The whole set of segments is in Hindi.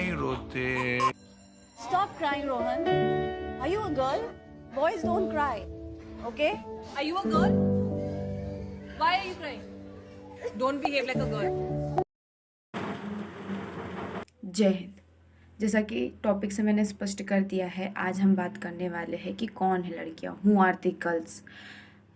नहीं रोते। Stop crying, Rohan. Are you a girl? Boys don't cry. Okay? Are you a girl? Why are you crying? Don't behave like a girl. जय हिंद। जैसा कि टॉपिक से मैंने स्पष्ट कर दिया है, आज हम बात करने वाले हैं कि कौन है लड़कियां। Who are the girls?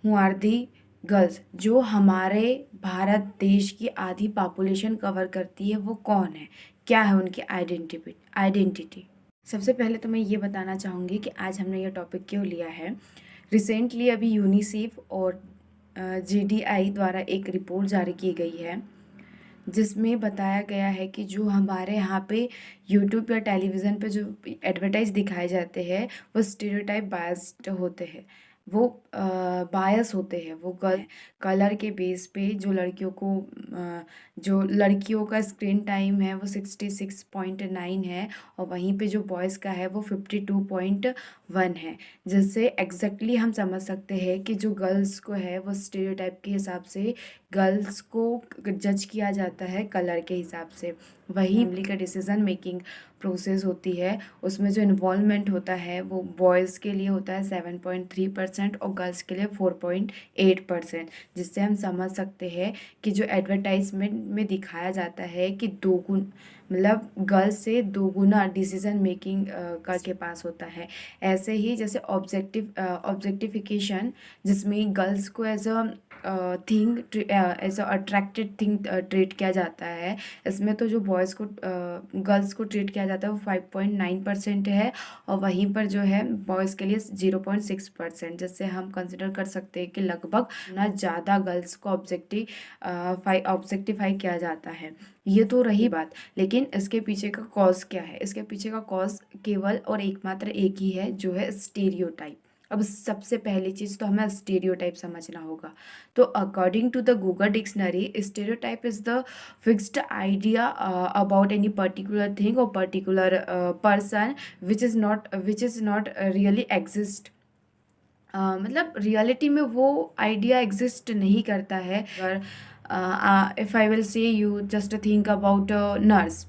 Who are the girls जो हमारे भारत देश की आधी पॉपुलेशन कवर करती है, वो कौन है, क्या है उनकी आइडेंटिटी। सबसे पहले तो मैं ये बताना चाहूँगी कि आज हमने ये टॉपिक क्यों लिया है। रिसेंटली अभी यूनिसेफ और GDI द्वारा एक रिपोर्ट जारी की गई है जिसमें बताया गया है कि जो हमारे यहाँ पे यूट्यूब या टेलीविज़न पे जो एडवर्टाइज दिखाए जाते हैं वो स्टीरियोटाइप बायस्ड होते हैं, वो बायस होते हैं। वो कलर के बेस पे जो लड़कियों का स्क्रीन टाइम है वो 66.9 है और वहीं पे जो बॉयज़ का है वो 52.1 है, जिससे एग्जैक्टली हम समझ सकते हैं कि जो गर्ल्स को है वो स्टीरियोटाइप के हिसाब से गर्ल्स को जज किया जाता है कलर के हिसाब से। वही फैमिली का डिसीज़न मेकिंग प्रोसेस होती है, उसमें जो इन्वॉल्वमेंट होता है वो बॉयज़ के लिए होता है 7.3% और गर्ल्स के लिए 4.8%, जिससे हम समझ सकते हैं कि जो एडवर्टाइजमेंट में दिखाया जाता है कि मतलब गर्ल्स से 2 गुना डिसीज़न मेकिंग के पास होता है। ऐसे ही जैसे ऑब्जेक्टिफिकेशन, जिसमें गर्ल्स को as a attracted thing treat किया जाता है, इसमें तो जो बॉयज़ को गर्ल्स को ट्रीट किया जाता है वो 5.9% है और वहीं पर जो है बॉयज़ के लिए 0.6%, जिससे हम कंसिडर कर सकते हैं कि लगभग ना ज़्यादा गर्ल्स को ऑब्जेक्टिफाई किया जाता है। ये तो रही बात, लेकिन इसके पीछे का कॉज क्या है? इसके पीछे का कॉज केवल और एकमात्र एक ही है, जो है स्टीरियोटाइप। अब सबसे पहली चीज़ तो हमें स्टीरियोटाइप समझना होगा। तो according to the Google dictionary, stereotype is the fixed idea about any particular thing और particular person which is not really exist. मतलब रियलिटी में वो आइडिया एग्जिस्ट नहीं करता है। अगर if I will say you just think about nurse,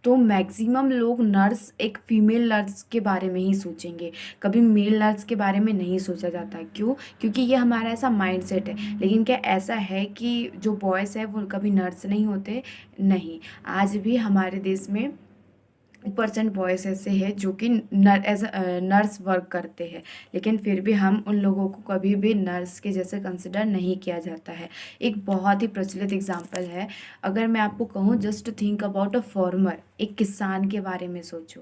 तो मैक्सिमम लोग नर्स एक फीमेल नर्स के बारे में ही सोचेंगे, कभी मेल नर्स के बारे में नहीं सोचा जाता। क्यों? क्योंकि ये हमारा ऐसा माइंडसेट है। लेकिन क्या ऐसा है कि जो बॉयज़ है वो कभी नर्स नहीं होते? नहीं, आज भी हमारे देश में % बॉयज़ ऐसे हैं जो कि नर्स वर्क करते हैं, लेकिन फिर भी हम उन लोगों को कभी भी नर्स के जैसे कंसिडर नहीं किया जाता है। एक बहुत ही प्रचलित एग्जांपल है, अगर मैं आपको कहूँ just think about a farmer, एक किसान के बारे में सोचो,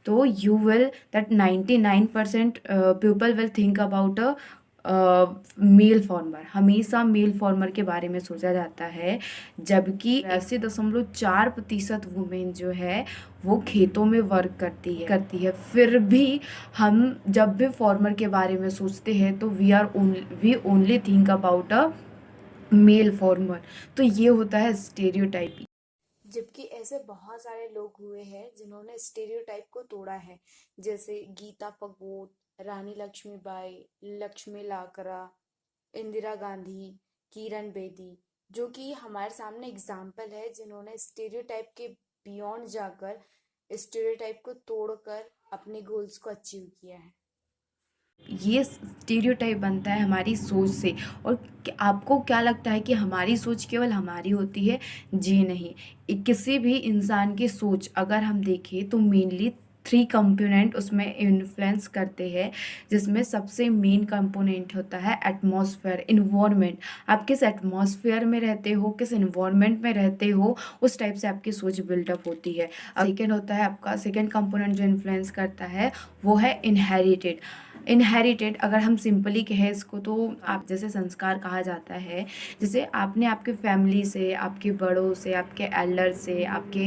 तो you will that 99% people will think about a male farmer. हमेशा मेल फार्मर के बारे में सोचा जाता है, जबकि 80.4% वुमेन जो है वो खेतों में वर्क करती है। फिर भी हम जब भी फार्मर के बारे में सोचते हैं तो we only think about a male farmer. तो ये होता है स्टेरियोटाइप। जबकि ऐसे बहुत सारे लोग हुए हैं जिन्होंने स्टेरियोटाइप को तोड़ा है, जैसे गीता फगोट, रानी लक्ष्मीबाई, लक्ष्मी लाकरा, इंदिरा गांधी, किरण बेदी, जो कि हमारे सामने एग्जाम्पल है जिन्होंने स्टेरियोटाइप के बियॉन्ड जाकर स्टेरियोटाइप को तोड़कर अपने गोल्स को अचीव किया है। ये स्टीरियोटाइप बनता है हमारी सोच से। और आपको क्या लगता है कि हमारी सोच केवल हमारी होती है? जी नहीं, किसी भी इंसान की सोच अगर हम देखें तो मेनली 3 कंपोनेंट उसमें इन्फ्लुएंस करते हैं, जिसमें सबसे मेन कंपोनेंट होता है एटमॉस्फेयर, इन्वायरमेंट। आप किस एटमॉस्फेयर में रहते हो, किस इन्वायरमेंट में रहते हो, उस टाइप से आपकी सोच बिल्डअप होती है। सेकेंड होता है आपका, सेकेंड कंपोनेंट जो इन्फ्लुएंस करता है वो है इनहेरिटेड। अगर हम सिंपली कहें इसको तो आप जैसे संस्कार कहा जाता है, जैसे आपने आपके फैमिली से, आपके बड़ों से, आपके एल्डर से, आपके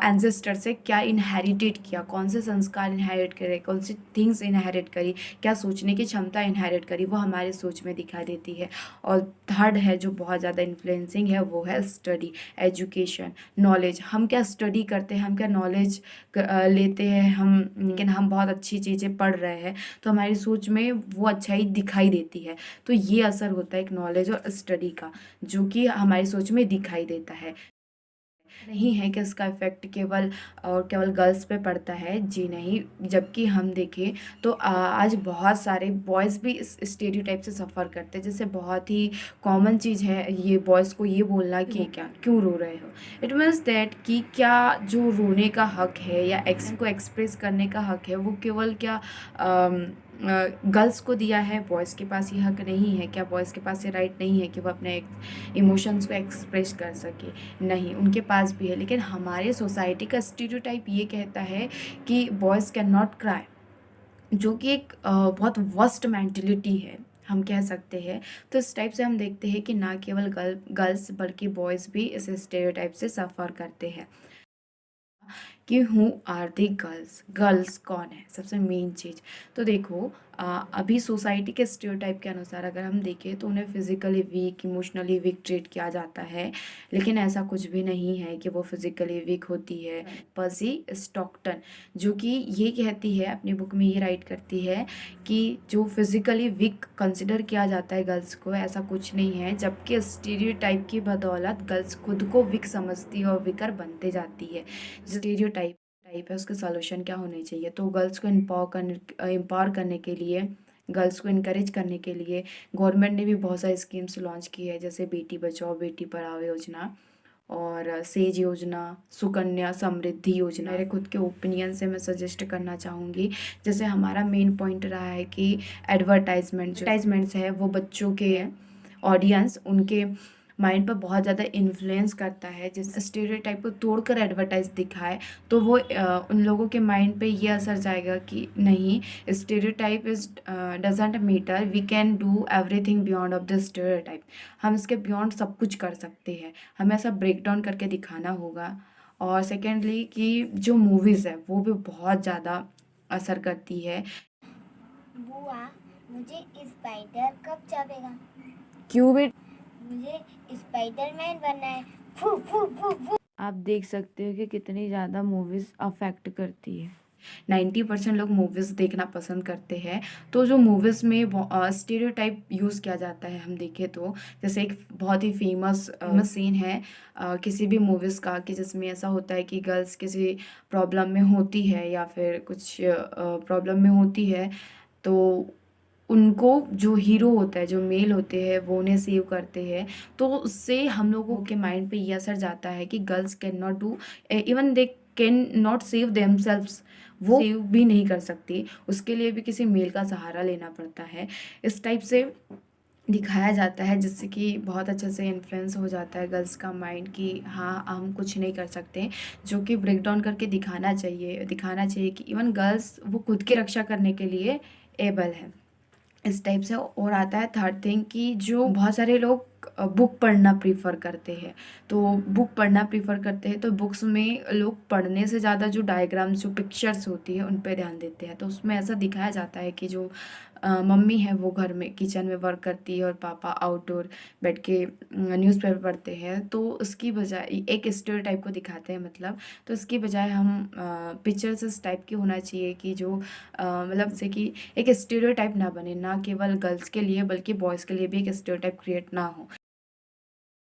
एंसेस्टर से क्या इनहेरिटेट किया, कौन से संस्कार इनहेरिट करे, कौन सी थिंग्स इनहेरिट करी, क्या सोचने की क्षमता इनहेरिट करी, वो हमारी सोच में दिखाई देती है। और थर्ड है जो बहुत ज़्यादा इन्फ्लुएंसिंग है, वो है स्टडी, एजुकेशन, नॉलेज। हम क्या स्टडी करते हैं, हम क्या नॉलेज लेते हैं, लेकिन हम बहुत अच्छी चीज़ें पढ़ रहे हैं तो हमारी सोच में वो अच्छाई दिखाई देती है। तो ये असर होता है एक नॉलेज और स्टडी का, जो कि हमारी सोच में दिखाई देता है। नहीं है कि इसका इफ़ेक्ट केवल और केवल गर्ल्स पे पड़ता है, जी नहीं। जबकि हम देखें तो आज बहुत सारे बॉयज़ भी इस स्टेरियोटाइप से सफ़र करते हैं। जैसे बहुत ही कॉमन चीज़ है ये बॉयज़ को ये बोलना कि क्या क्यों रो रहे हो? इट मीन्स दैट कि क्या जो रोने का हक है या को एक्सप्रेस करने का हक है वो केवल क्या गर्ल्स को दिया है, बॉयज़ के पास ये हक नहीं है? क्या बॉयज़ के पास ये राइट नहीं है कि वो अपने इमोशंस को एक्सप्रेस कर सके? नहीं, उनके पास भी है। लेकिन हमारे सोसाइटी का स्टीरियोटाइप ये कहता है कि बॉयज़ कैन नॉट क्राई, जो कि एक बहुत वर्स्ट मेंटालिटी है, हम कह सकते हैं। तो इस टाइप से हम देखते हैं कि ना केवल गर्ल्स बल्कि बॉयज़ भी इस स्टीरियोटाइप से सफ़र करते हैं। कि who are the girls, girls कौन है, सबसे मेन चीज़। तो देखो अभी सोसाइटी के स्टीरियोटाइप के अनुसार अगर हम देखें तो उन्हें physically weak, emotionally weak treat किया जाता है। लेकिन ऐसा कुछ भी नहीं है कि वो फिज़िकली वीक होती है। पर्सी स्टॉकटन जो कि ये कहती है, अपनी बुक में ये राइट करती है कि जो फिज़िकली वीक कंसिडर किया जाता है गर्ल्स को, ऐसा कुछ नहीं है। जबकि स्टीरियोटाइप की बदौलत गर्ल्स खुद को वीक समझती है और वीकर बनते जाती है। स्टीरियोटाइप है उसका सॉल्यूशन क्या होने चाहिए? तो गर्ल्स को एम्पावर करने के लिए, गर्ल्स को इनकरेज करने के लिए गवर्नमेंट ने भी बहुत सारी स्कीम्स लॉन्च की है, जैसे बेटी बचाओ बेटी पढ़ाओ योजना और सेज योजना, सुकन्या समृद्धि योजना। मेरे खुद के ओपिनियन से मैं सजेस्ट करना चाहूँगी, जैसे हमारा मेन पॉइंट रहा है कि एडवर्टाइजमेंट्स है वो बच्चों के ऑडियंस, उनके माइंड पर बहुत ज़्यादा इन्फ्लुएंस करता है। जिस स्टीरियोटाइप को तोड़कर एडवर्टाइज दिखाए तो वो उन लोगों के माइंड पे ये असर जाएगा कि नहीं, stereotype is doesn't matter, we can do everything beyond of the stereotype. हम इसके बियॉन्ड सब कुछ कर सकते हैं, हमें ऐसा ब्रेक डाउन करके दिखाना होगा। और सेकेंडली कि जो मूवीज़ है वो भी बहुत ज़्यादा असर करती है। बुआ, मुझे स्पाइडर कब चापेगा? क्यों बेटा? मुझे स्पाइडरमैन बनना है। फू फू फू फू। आप देख सकते हो कि कितनी ज़्यादा मूवीज़ अफेक्ट करती है। 90% लोग मूवीज़ देखना पसंद करते हैं। तो जो मूवीज़ में स्टीरियोटाइप यूज़ किया जाता है, हम देखें तो जैसे एक बहुत ही फेमस सीन है किसी भी मूवीज़ का, कि जिसमें ऐसा होता है कि गर्ल्स किसी प्रॉब्लम में होती है या फिर कुछ प्रॉब्लम में होती है, तो उनको जो हीरो होता है, जो मेल होते हैं, वो उन्हें सेव करते हैं। तो उससे हम लोगों के माइंड पे ये असर जाता है कि girls can not do, even they can not save themselves, वो सेव भी नहीं कर सकती, उसके लिए भी किसी मेल का सहारा लेना पड़ता है। इस टाइप से दिखाया जाता है, जिससे कि बहुत अच्छे से इन्फ्लुएंस हो जाता है गर्ल्स का माइंड कि हाँ, हम कुछ नहीं कर सकते, जो कि ब्रेक डाउन करके दिखाना चाहिए कि इवन गर्ल्स वो खुद की रक्षा करने के लिए एबल है। इस टाइप से। और आता है थर्ड थिंग कि जो बहुत सारे लोग बुक पढ़ना प्रीफर करते हैं, तो बुक्स में लोग पढ़ने से ज़्यादा जो डायग्राम्स, जो पिक्चर्स होती है, उन पे ध्यान देते हैं। तो उसमें ऐसा दिखाया जाता है कि जो मम्मी है वो घर में किचन में वर्क करती है और पापा आउटडोर बैठ के न्यूज़पेपर पढ़ते हैं। तो उसकी बजाय एक स्टीरियोटाइप को दिखाते हैं, मतलब तो इसकी बजाय हम पिक्चर्स इस टाइप की होना चाहिए कि जो मतलब जैसे कि एक स्टीरियोटाइप ना बने, ना केवल गर्ल्स के लिए बल्कि बॉयज़ के लिए भी एक स्टीरियोटाइप क्रिएट ना हो।